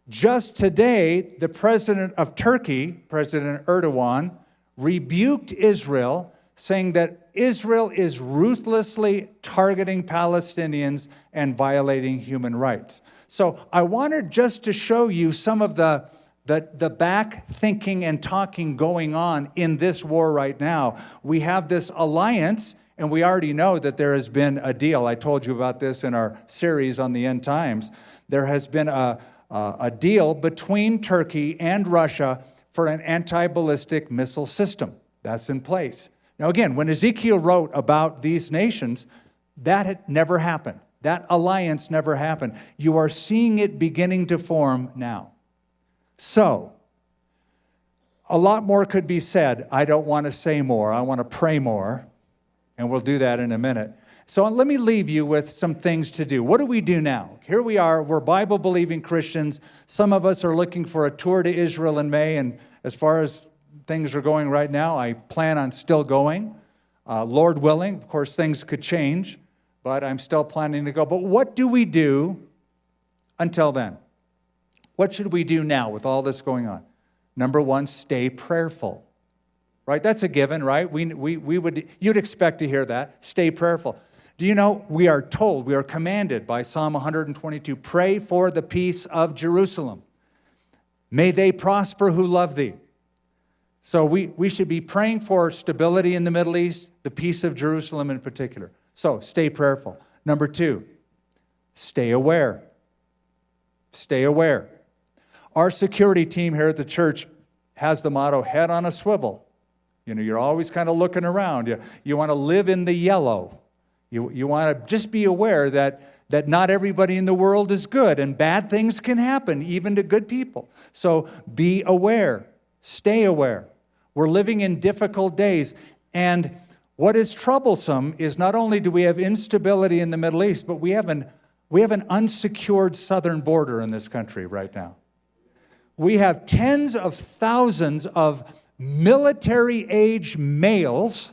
just today, the president of Turkey, President Erdogan, rebuked Israel, saying that Israel is ruthlessly targeting Palestinians and violating human rights. So I wanted just to show you some of the back thinking and talking going on in this war right now. We have this alliance, And we already know that there has been a deal. I told you about this in our series on the end times. There has been a deal between Turkey and Russia for an anti-ballistic missile system. That's in place. Now again, when Ezekiel wrote about these nations, that had never happened. That alliance never happened. You are seeing it beginning to form now. So, a lot more could be said. I don't want to say more. I want to pray more, and we'll do that in a minute. So let me leave you with some things to do. What do we do now? Here we are. We're Bible-believing Christians. Some of us are looking for a tour to Israel in May, and as far as things are going right now, I plan on still going. Lord willing, of course, things could change, but I'm still planning to go. But what do we do until then? What should we do now with all this going on? Number one, stay prayerful. Right? That's a given, right? You'd expect to hear that. Stay prayerful. Do you know, we are told, we are commanded by Psalm 122, pray for the peace of Jerusalem. May they prosper who love thee. So we should be praying for stability in the Middle East, the peace of Jerusalem in particular. So stay prayerful. Number two, stay aware. Stay aware. Our security team here at the church has the motto, head on a swivel. You know, you're always kind of looking around. You want to live in the yellow. You want to just be aware that not everybody in the world is good, and bad things can happen, even to good people. So be aware. Stay aware. We're living in difficult days, and what is troublesome is not only do we have instability in the Middle East, but we have an unsecured southern border in this country right now. We have tens of thousands of military-age males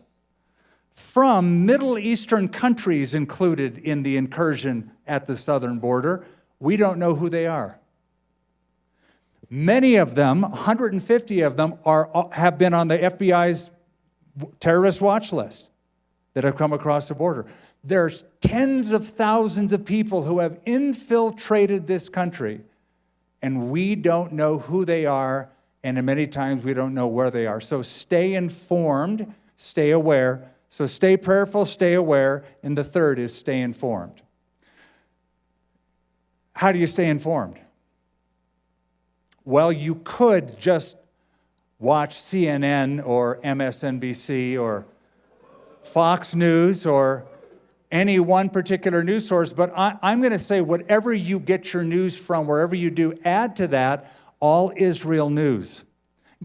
from Middle Eastern countries included in the incursion at the southern border. We don't know who they are. Many of them, 150 of them, have been on the FBI's terrorist watch list that have come across the border. There's tens of thousands of people who have infiltrated this country, and we don't know who they are, and many times we don't know where they are. So stay informed, stay aware. So stay prayerful, stay aware, and the third is stay informed. How do you stay informed? Well, you could just watch CNN or MSNBC or Fox News or any one particular news source, but I'm going to say whatever you get your news from, wherever you do, add to that All Israel News.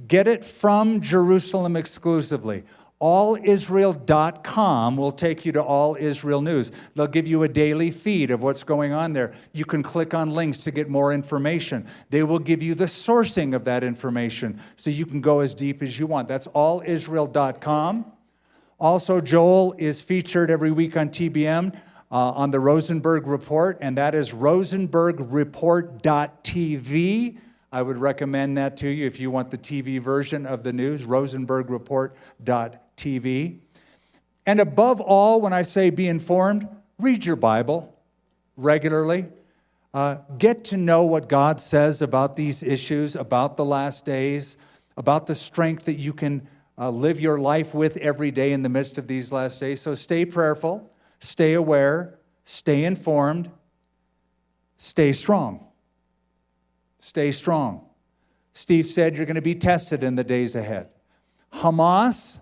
Get it from Jerusalem exclusively. AllIsrael.com will take you to All Israel News. They'll give you a daily feed of what's going on there. You can click on links to get more information. They will give you the sourcing of that information so you can go as deep as you want. That's AllIsrael.com. Also, Joel is featured every week on TBM on the Rosenberg Report, and that is rosenbergreport.tv. I would recommend that to you if you want the TV version of the news, rosenbergreport.tv. And above all, when I say be informed, read your Bible regularly. Get to know what God says about these issues, about the last days, about the strength that you can live your life with every day in the midst of these last days. So stay prayerful, stay aware, stay informed, stay strong. Stay strong. Steve said you're going to be tested in the days ahead. Hamas,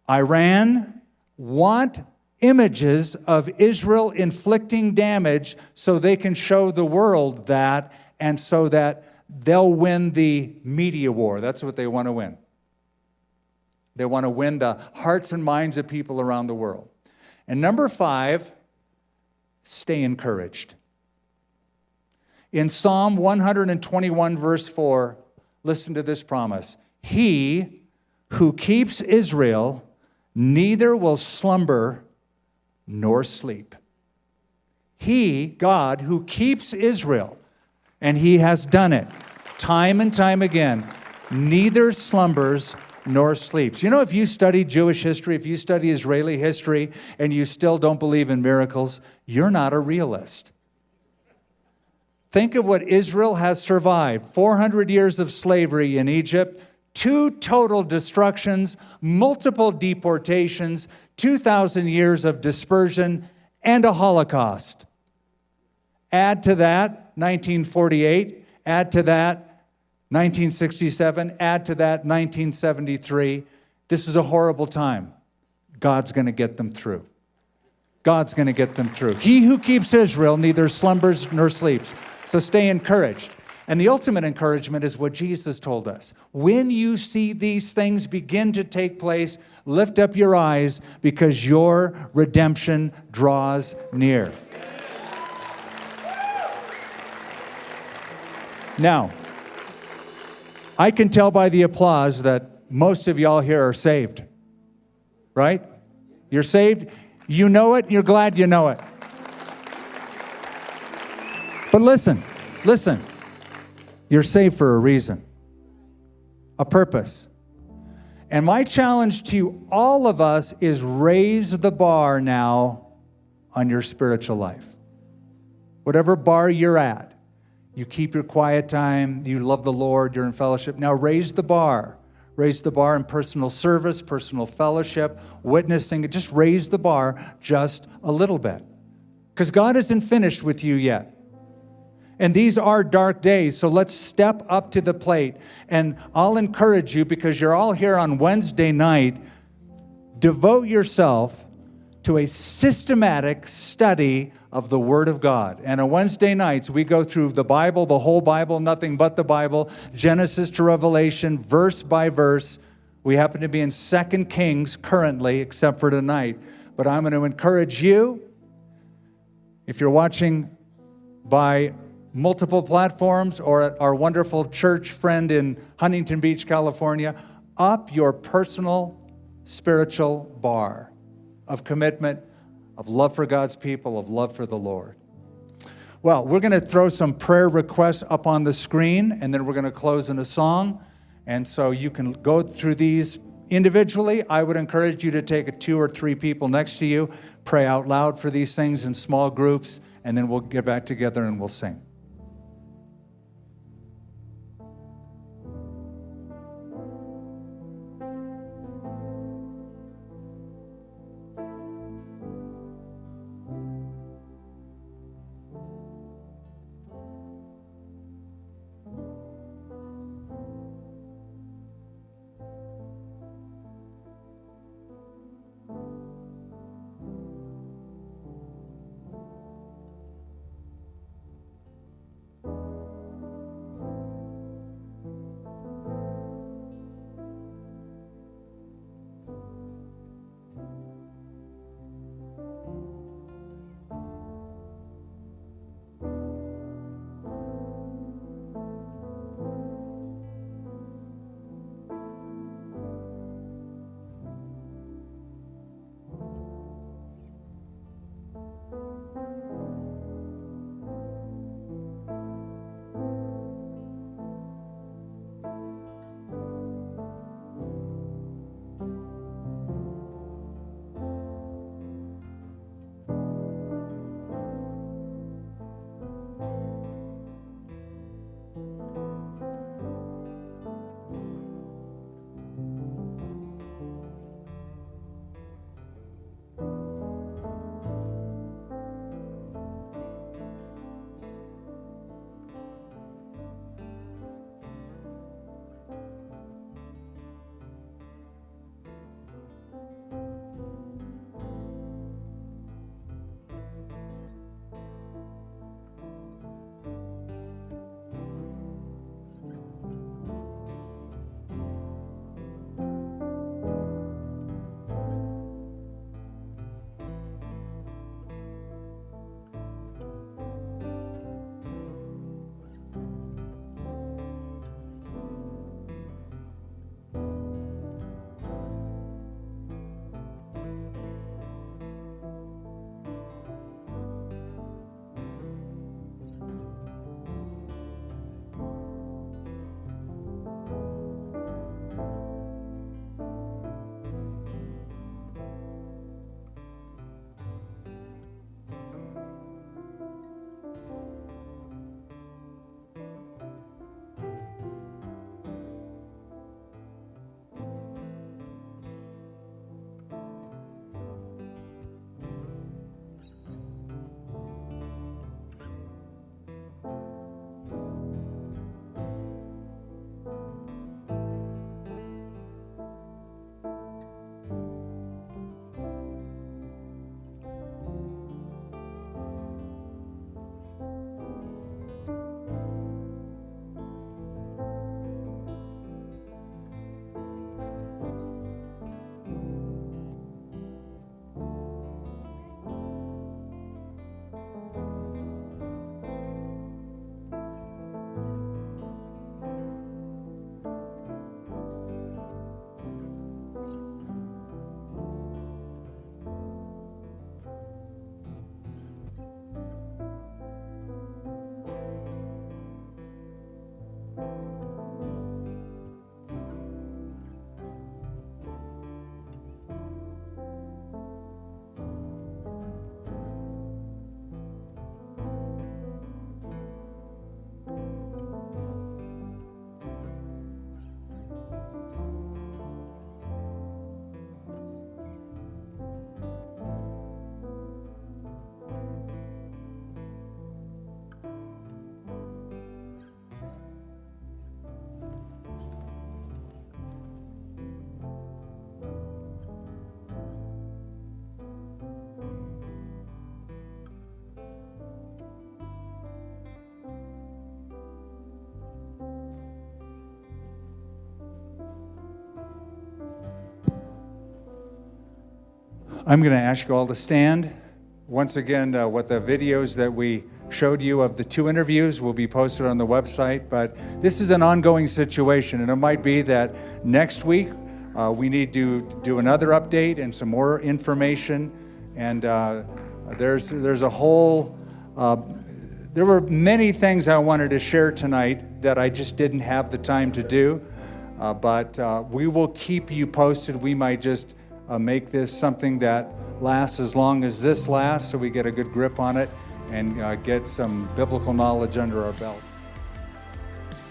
Iran want images of Israel inflicting damage so they can show the world that, and so that they'll win the media war. That's what they want to win. They want to win the hearts and minds of people around the world. And number 5, stay encouraged. In Psalm 121, verse 4, listen to this promise. He who keeps Israel neither will slumber nor sleep. He, God, who keeps Israel, and he has done it time and time again, neither slumbers nor sleeps. You know, if you study Jewish history, if you study Israeli history, and you still don't believe in miracles, you're not a realist. Think of what Israel has survived. 400 years of slavery in Egypt, 2 total destructions, multiple deportations, 2,000 years of dispersion, and a Holocaust. Add to that 1948, add to that 1967, add to that 1973. This is a horrible time. God's going to get them through. God's going to get them through. He who keeps Israel neither slumbers nor sleeps. So stay encouraged. And the ultimate encouragement is what Jesus told us. When you see these things begin to take place, lift up your eyes because your redemption draws near. Now, I can tell by the applause that most of y'all here are saved. Right? You're saved. You know it. You're glad you know it. But listen. You're saved for a reason, a purpose. And my challenge to all of us is raise the bar now on your spiritual life. Whatever bar you're at, you keep your quiet time, you love the Lord, you're in fellowship. Now raise the bar. Raise the bar in personal service, personal fellowship, witnessing. Just raise the bar just a little bit. Because God isn't finished with you yet. And these are dark days, so let's step up to the plate. And I'll encourage you, because you're all here on Wednesday night, devote yourself to a systematic study of the Word of God. And on Wednesday nights, we go through the Bible, the whole Bible, nothing but the Bible, Genesis to Revelation, verse by verse. We happen to be in 2 Kings currently, except for tonight. But I'm going to encourage you, if you're watching by multiple platforms or at our wonderful church friend in Huntington Beach, California, up your personal spiritual bar of commitment, of love for God's people, of love for the Lord. Well, we're going to throw some prayer requests up on the screen, and then we're going to close in a song. And so you can go through these individually. I would encourage you to take 2 or 3 people next to you, pray out loud for these things in small groups, and then we'll get back together and we'll sing. I'm going to ask you all to stand. Once again, what the videos that we showed you of the 2 interviews will be posted on the website, but this is an ongoing situation, and it might be that next week we need to do another update and some more information, and there's a whole, there were many things I wanted to share tonight that I just didn't have the time to do, but we will keep you posted. We might just make this something that lasts as long as this lasts, so we get a good grip on it and get some biblical knowledge under our belt.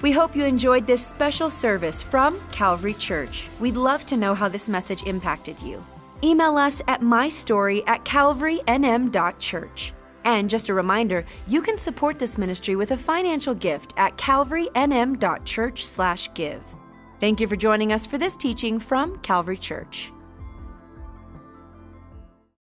We hope you enjoyed this special service from Calvary Church. We'd love to know how this message impacted you. Email us at mystory@calvarynm.church. And just a reminder, you can support this ministry with a financial gift at calvarynm.church/give. Thank you for joining us for this teaching from Calvary Church.